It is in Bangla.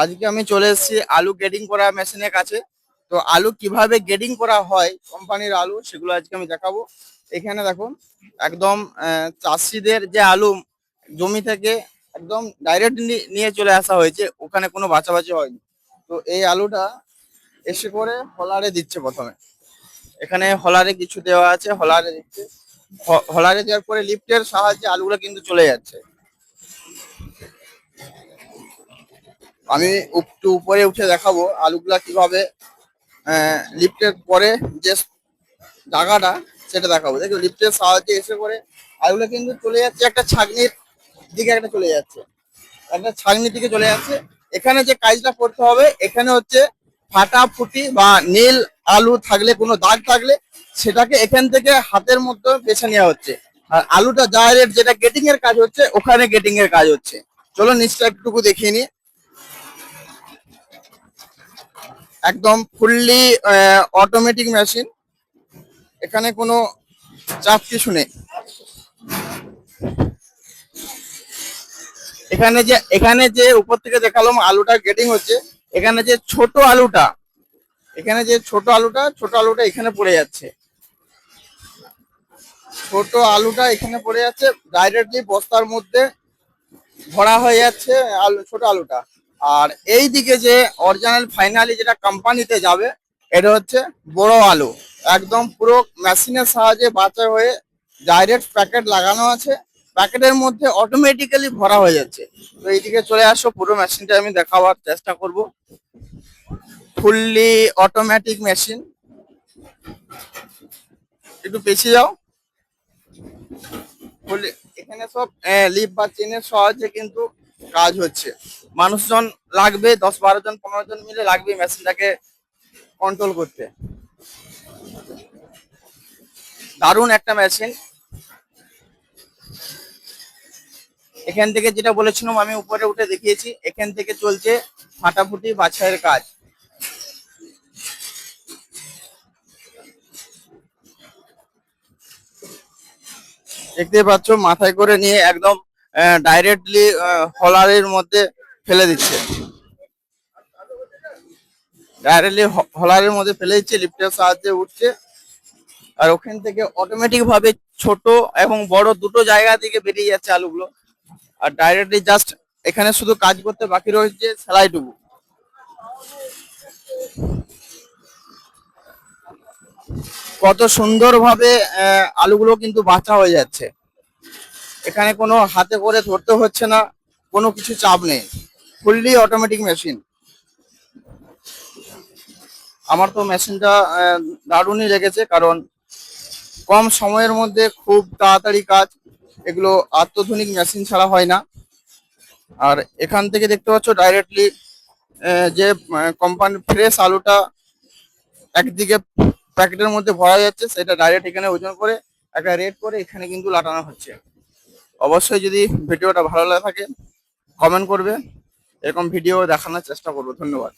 আজকে আমি চলে এসেছি আলু গ্রেডিং করা মেশিনের কাছে। তো আলু কিভাবে গ্রেডিং করা হয় কোম্পানির আলু সেগুলো আজকে আমি দেখাবো। এখানে দেখুন, একদম চাষিদের যে আলু জমি থেকে একদম ডাইরেক্ট নিয়ে চলে আসা হয়েছে, ওখানে কোনো বাছাবাছি হয়নি। তো এই আলুটা এসে করে হলারে দিচ্ছে প্রথমে। এখানে হলারে কিছু দেওয়া আছে, হলারে দিচ্ছে। হলারে দেওয়ার পরে লিফটের সাহায্যে আলুগুলো কিন্তু চলে যাচ্ছে। আমি একটু উপরে উঠে দেখাবো আলুগুলা কিভাবে লিফটের পরে যে জায়গাটা সেটা দেখাবো। দেখো, লিফটের সাহায্যে এসে করে আলুগুলো কিন্তু চলে যাচ্ছে একটা ছাঁকনির দিকে, একটা চলে যাচ্ছে একটা ছাঁকনির দিকে চলে যাচ্ছে। এখানে যে কাজটা করতে হবে, এখানে হচ্ছে ফাটাফুটি বা নীল আলু থাকলে, কোনো দাগ থাকলে সেটাকে এখান থেকে হাতের মধ্যে বেছে নেওয়া হচ্ছে। আর আলুটা ডাইরেক্ট যেটা গেটিং এর কাজ হচ্ছে, ওখানে গেটিং এর কাজ হচ্ছে। চলো নিচটা একটুকু দেখিয়ে নিই। একদম ফুললি অটোমেটিক মেশিন, এখানে কোনো চাপ কিছু নেই। এখানে যে উপর থেকে দেখালাম আলুটা গ্রেডিং হচ্ছে, এখানে যে ছোট আলুটা, ছোট আলুটা এখানে পড়ে যাচ্ছে। ছোট আলুটা এখানে পড়ে যাচ্ছে, ডাইরেক্টলি বস্তার মধ্যে ভরা হয়ে যাচ্ছে ছোট আলুটা। আর এই দিকে যে অরিজিনাল ফাইনালি যেটা কোম্পানিতে যাবে, এটা হচ্ছে বড় আলু। একদম পুরো মেশিনের সাহায্যে বাছাই হয়ে ডাইরেক্ট প্যাকেট লাগানো আছে, প্যাকেটের মধ্যে অটোমেটিক্যালি ভরা হয়ে যাচ্ছে। তো এইদিকে চলে আসো, পুরো মেশিনটা আমি দেখাবার চেষ্টা করব। Fully automatic machine. একটু পেছিয়ে যাও। ফুললি এখানে সব লিফ বা চেনের সাহায্যে কিন্তু কাজ হচ্ছে। মানুষজন লাগবে, 10-12 জন 15 জন মিলে লাগবে মেশিনটাকে কন্ট্রোল করতে। দারুণ একটা মেশিন। এখান থেকে যেটা বলেছিলাম, আমি উপরে উঠে দেখিয়েছি, এখান থেকে চলছে ফাটাফুটি বাছাইয়ের কাজ। দেখতে পাচ্ছ, মাথায় করে নিয়ে একদম ডাইরেক্টলি হলারের মধ্যে ফেলে দিচ্ছে। লিফটের সাহায্যে উঠছে। আর ওখান থেকে অটোমেটিক ভাবে ছোট এবং বড় দুটো জায়গা থেকে বেরিয়ে যাচ্ছে আলুগুলো। আর ডাইরেক্টলি জাস্ট এখানে শুধু কাজ করতে বাকি রয়েছে সেলাইটুকু। কত সুন্দরভাবে আলুগুলো কিন্তু বাছা হয়ে যাচ্ছে। এখানে কোনো হাতে করে ধরতে হচ্ছে না, কোনো কিছু চাপ নেই, ফুললি অটোমেটিক মেশিন। আমার তো মেশিনটা দারুণই লেগেছে, কারণ কম সময়ের মধ্যে খুব তাড়াতাড়ি কাজ। এগুলো অত্যাধুনিক মেশিন ছাড়া হয় না। আর এখান থেকে দেখতে পাচ্ছ ডাইরেক্টলি যে কোম্পানির ফ্রেশ আলুটা একদিকে প্যাকেটের মধ্যে ভরা যাচ্ছে, সেটা ডাইরেক্ট এখানে ওজন করে একটা রেট করে এখানে কিন্তু লাটানো হচ্ছে। অবশ্যই যদি ভিডিওটা ভালো লাগে থাকে, কমেন্ট করবে, এরকম ভিডিও দেখানোর চেষ্টা করবো। ধন্যবাদ।